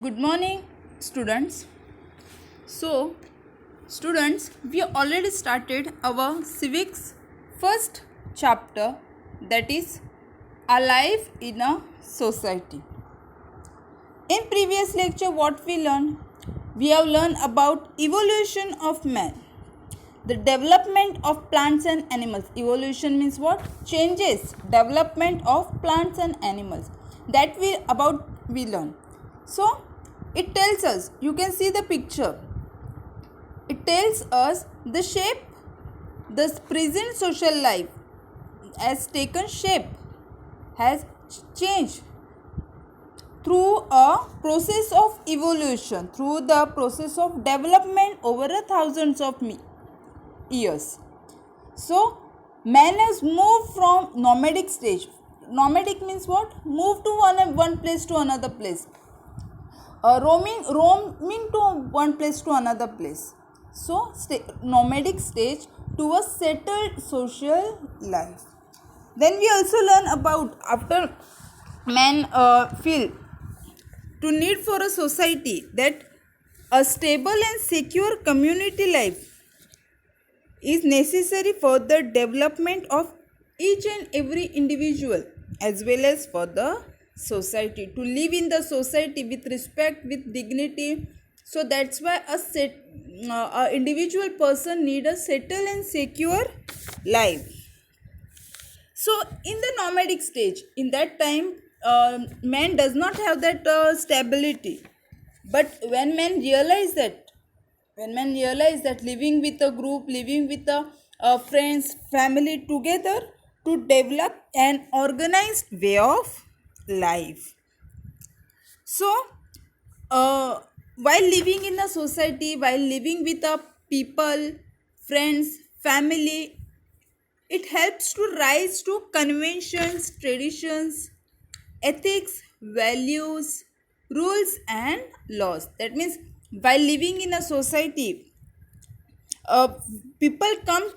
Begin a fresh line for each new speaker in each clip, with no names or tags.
Good morning, students. So, students, we already started our civics first chapter, that is alive in a society. In previous lecture, what we learned? We have learned about evolution of man, the development of plants and animals. Evolution means what? Changes, development of plants and animals. That we learn. So it tells us, you can see the picture, it tells us the shape, the present social life has taken shape, has changed through a process of evolution, through the process of development over a thousands of years. So man has moved from nomadic stage. Nomadic means what? Move to one place to another place. Roaming to one place to another place. So nomadic stage to a settled social life. Then we also learn about, after man feel to need for a society, that a stable and secure community life is necessary for the development of each and every individual as well as for the society, to live in the society with respect, with dignity. So that's why a individual person need a settled and secure life. So in the nomadic stage, in that time, man does not have that stability. But when men realize that living with a group, living with friends, family together, to develop an organized way of life. So while living in a society, while living with a people, friends, family, it helps to rise to conventions, traditions, ethics, values, rules and laws. That means while living in a society, uh, people will come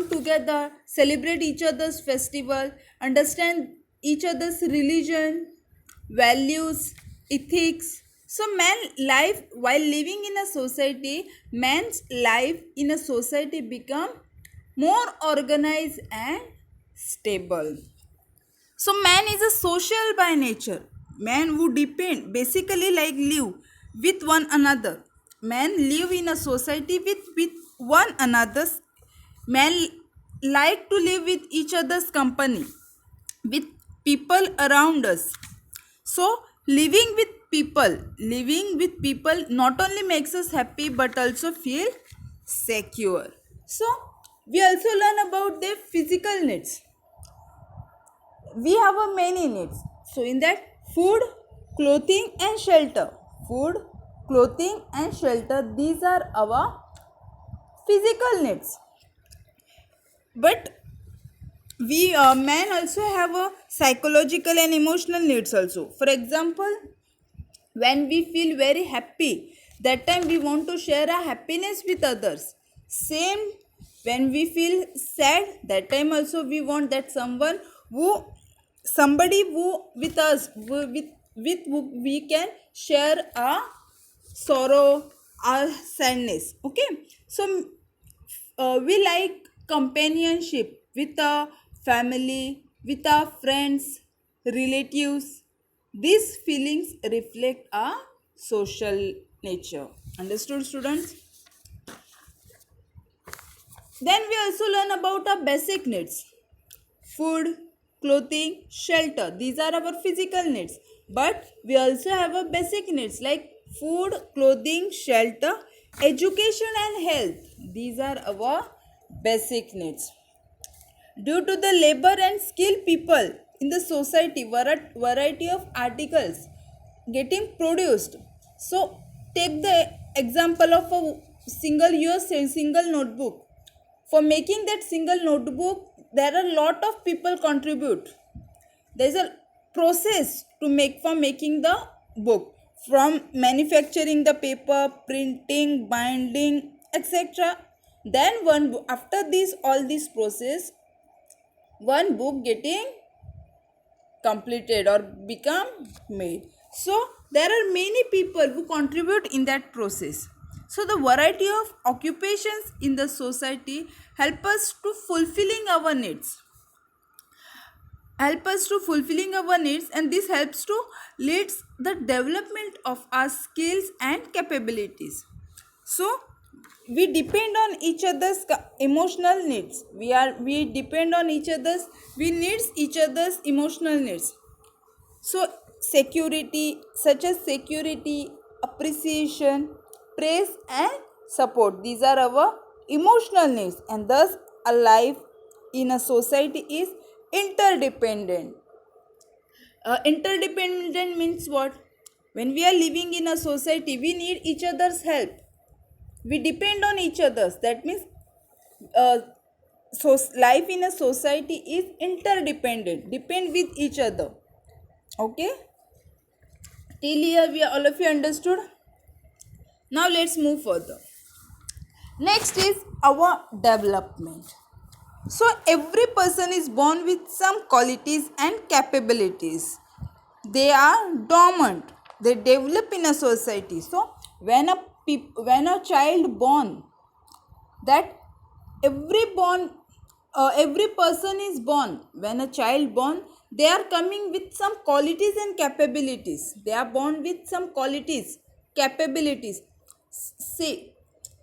together, celebrate each other's festival, understand each other's religion, values, ethics. So man life, while living in a society, man's life in a society become more organized and stable. So man is a social by nature. Man who depend, basically like live with one another. Man live in a society with one another. Man like to live with each other's company, with people around us. So living with people not only makes us happy but also feel secure. So we also learn about their physical needs. We have a many needs. So in that, food, clothing and shelter. Food, clothing and shelter, these are our physical needs. But we men also have a psychological and emotional needs also. For example, when we feel very happy, that time we want to share our happiness with others. Same, when we feel sad, that time also we want that somebody who with us, with who we can share our sorrow, our sadness. Okay, so we like companionship with our family, with our friends, relatives. These feelings reflect our social nature. Understood, students? Then we also learn about our basic needs: food, clothing, shelter. These are our physical needs. But we also have a basic needs like food, clothing, shelter, education and health. These are our basic needs. Due to the labor and skilled people in the society, variety of articles getting produced. So take the example of a single notebook. For making that single notebook, there are a lot of people contribute. There is a process to make for making the book, from manufacturing the paper, printing, binding, etc. Then after this all this process, one book getting completed or become made. So there are many people who contribute in that process. So the variety of occupations in the society help us to fulfilling our needs, and this helps to leads the development of our skills and capabilities. So we depend on each other's emotional needs. We depend on each other's, we needs each other's emotional needs. So security, such as security, appreciation, praise and support, these are our emotional needs, and thus a life in a society is interdependent. Interdependent means what? When we are living in a society, we need each other's help. We depend on each other's. That means uh, so life in a society is interdependent, depend with each other. Okay, till here we all of you understood. Now let's move further. Next is our development. So every person is born with some qualities and capabilities. They are dormant, they develop in a society. So when a child born, that every person is born, when a child born, they are coming with some qualities and capabilities. They are born with some qualities, capabilities. See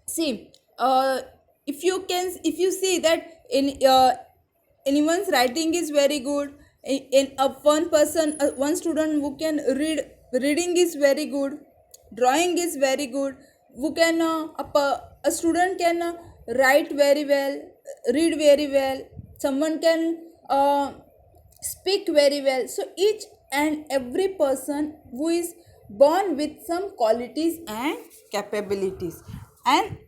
see uh, if you see that in anyone's writing is very good, in a one person, one student who can reading is very good, drawing is very good, who can a student can write very well, read very well, someone can uh, speak very well. So each and every person who is born with some qualities and capabilities, and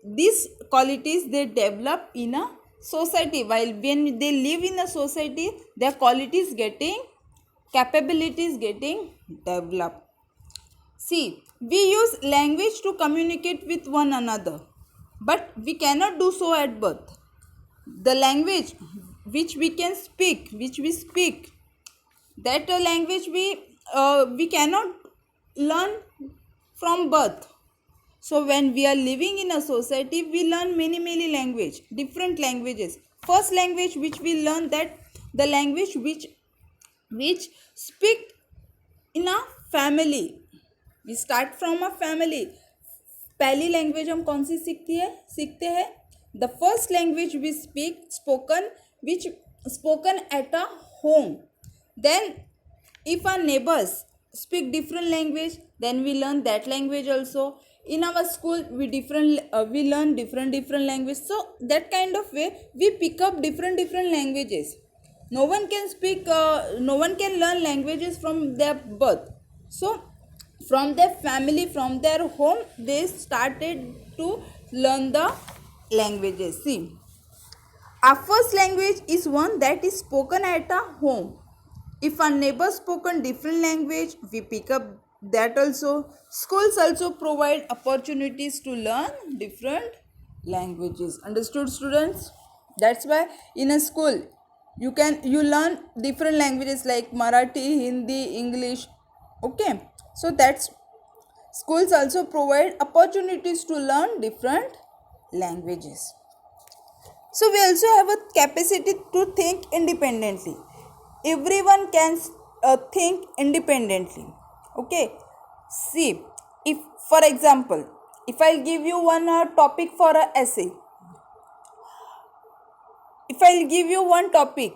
these qualities they develop in a society. While when they live in a society, their qualities getting, capabilities getting developed. See, we use language to communicate with one another, but we cannot do so at birth. The language which we speak, that language we cannot learn from birth. So when we are living in a society, we learn many language, different languages. First language which we learn, that the language which speak in a family. We start from a family. पहली language हम कौन सी सीखते हैं? The first language we speak, spoken, which spoken at a home. Then if our neighbors speak different language, then we learn that language also. In our school we learn different language. So that kind of way we pick up different languages. No one can speak no one can learn languages from their birth. So from their family, from their home, they started to learn the languages. See, our first language is one that is spoken at a home. If our neighbor spoken different language, we pick up that also. Schools also provide opportunities to learn different languages. Understood, students? That's why in a school you learn different languages like Marathi, Hindi, English. Okay, so that's, schools also provide opportunities to learn different languages. So we also have a capacity to think independently. Everyone can think independently. Okay, see, if for example, if I'll give you one topic for a essay, if I'll give you one topic,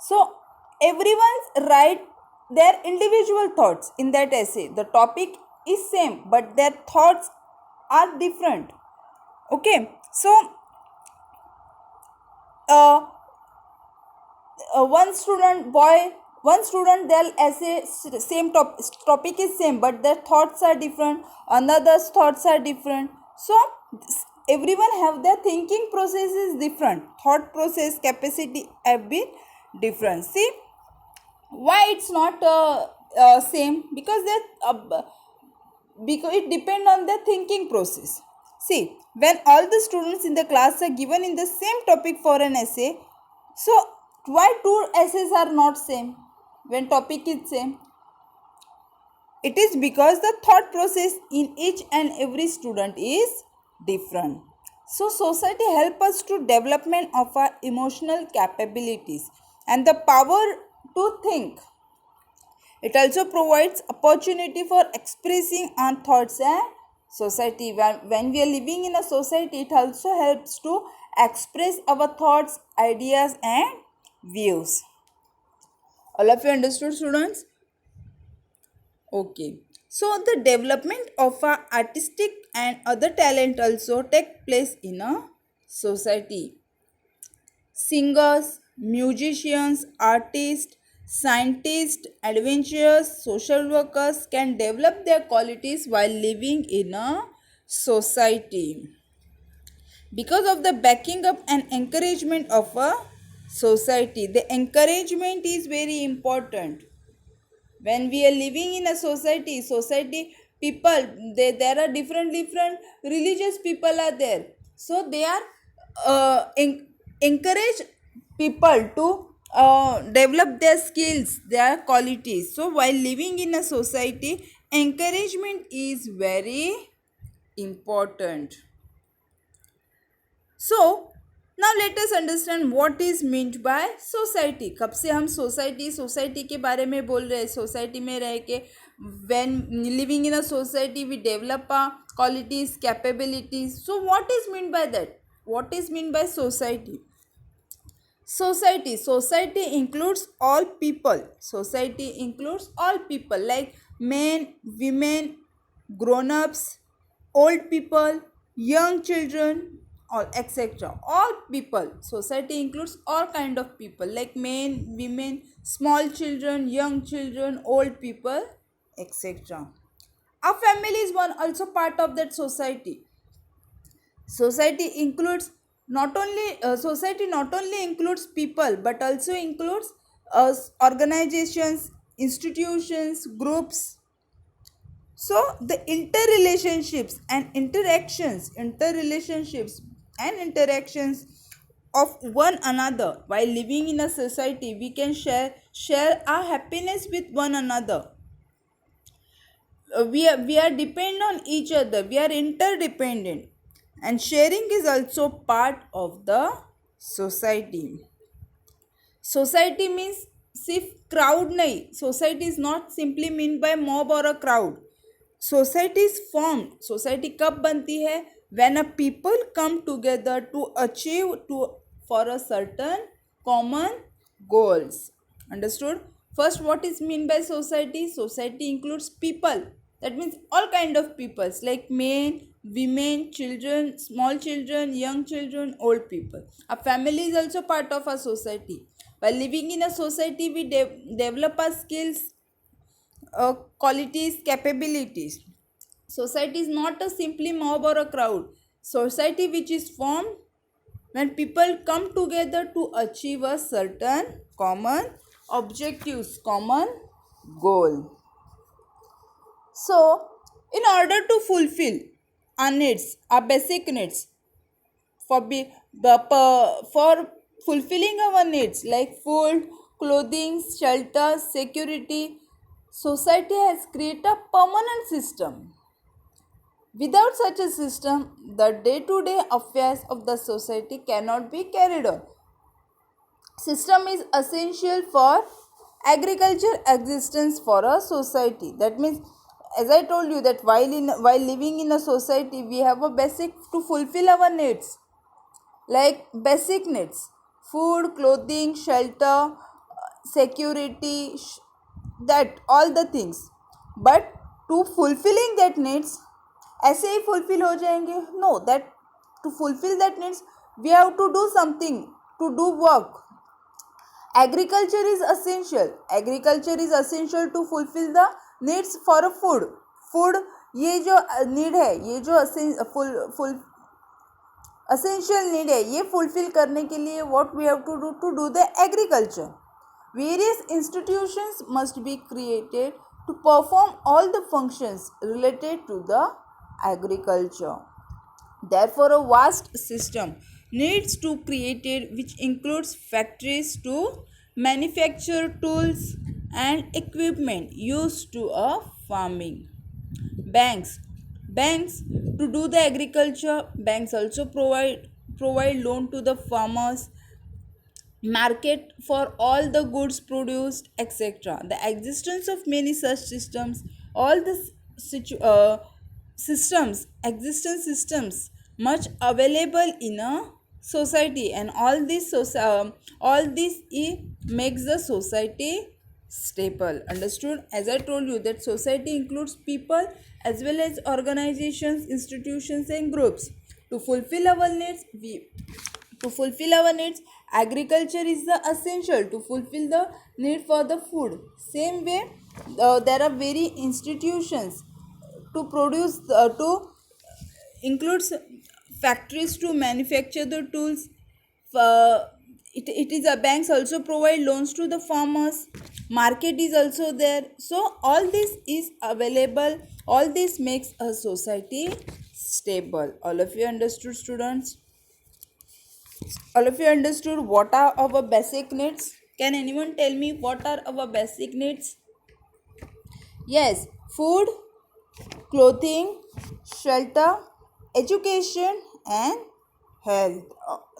so everyone's write their individual thoughts in that essay. The topic is same, but their thoughts are different. Okay, so uh, one student their essay same topic is same, but their thoughts are different, another's thoughts are different. So everyone have their thinking process is different, thought process capacity have been different. See why it's not same? Because because it depend on the thinking process. See, when all the students in the class are given in the same topic for an essay, so why two essays are not same when topic is same? It is because the thought process in each and every student is different. So society help us to development of our emotional capabilities and the power to think. It also provides opportunity for expressing our thoughts and society. When we are living in a society, it also helps to express our thoughts, ideas and views. All of you understood, students? Okay. So the development of our artistic and other talent also take place in a society. Singers, musicians, artists, scientists, adventurers, social workers can develop their qualities while living in a society. Because of the backing up and encouragement of a society, the encouragement is very important. When we are living in a society people, there are different religious people are there, so they are encourage people to develop their skills, their qualities. So while living in a society, encouragement is very important. So now let us understand what is meant by society. कब से हम society के बारे में बोल रहे हैं? Society में रह के when living in a society we develop our qualities, capabilities. So what is meant by that? What is meant by society? Society includes all people. Society includes all people like men, women, grown-ups, old people, young children, all etc. All people. Society includes all kind of people like men, women, small children, young children, old people, etc. Our family is one also part of that society. Society includes society not only includes people but also includes organizations, institutions, groups. So the interrelationships and interactions of one another while living in a society, we can share our happiness with one another. We are depend on each other, we are interdependent, and sharing is also part of the society. Society means सिर्फ crowd नहीं. Society is not simply mean by mob or a crowd. Society is formed. Society कब बनती है? When a people come together to achieve for a certain common goals. Understood? First, what is mean by society? Society includes people. That means all kind of peoples like men, women, children, small children, young children, old people. A family is also part of our society. While living in a society, we develop our skills, qualities, capabilities. Society is not a simply mob or a crowd. Society which is formed when people come together to achieve a certain common objectives, common goal. So, in order to fulfill our needs, our basic needs, for fulfilling our needs like food, clothing, shelter, security, society has created a permanent system. Without such a system, the day-to-day affairs of the society cannot be carried on. System is essential for agriculture existence for a society. That means, as I told you, that while living in a society, we have a basic to fulfill our needs, like basic needs: food, clothing, shelter, security, that all the things. But to fulfilling that needs, ऐसे ही fulfill हो जाएंगे? No, that to fulfill that needs, we have to do something, to do work. Agriculture is essential. Agriculture is essential to fulfill the needs for a food. Food, ये जो need है, ये जो essential need है, ये fulfill करने के लिए what we have to do the agriculture. Various institutions must be created to perform all the functions related to the agriculture. Therefore, a vast system needs to be created which includes factories to manufacture tools and equipment used to a farming. Banks to do the agriculture. Banks also provide loan to the farmers, market for all the goods produced, etc. The existence of many such systems, all the systems, existence systems, much available in a society, and all this makes the society stable. Understood? As I told you that society includes people as well as organizations, institutions, and groups. To fulfill our needs, agriculture is the essential to fulfill the need for the food. Same way, there are very institutions to produce to includes factories to manufacture the tools. uh, it is a banks also provide loans to the farmers, market is also there. So all this is available, all this makes a society stable. All of you understood, students? All of you understood what are our basic needs? Can anyone tell me what are our basic needs? Yes, food, clothing, shelter, education, and health.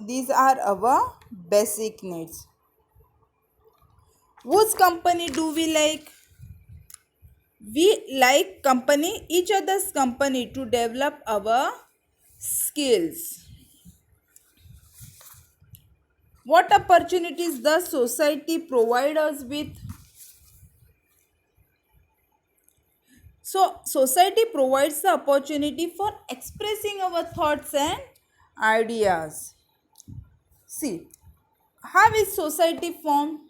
These are our basic needs. Whose company do we like? We like company, each other's company, to develop our skills. What opportunities does society provide us with? So, society provides the opportunity for expressing our thoughts and ideas. See, how is society formed?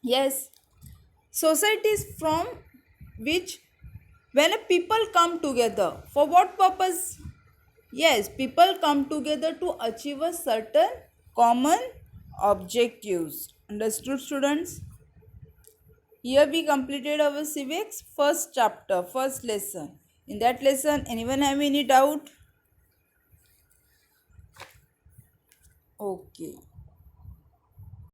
Yes, society is from which when a people come together. For what purpose? Yes, people come together to achieve a certain common objectives. Understood, students? Here we completed our civics first chapter, first lesson. In that lesson, anyone have any doubt? Okay.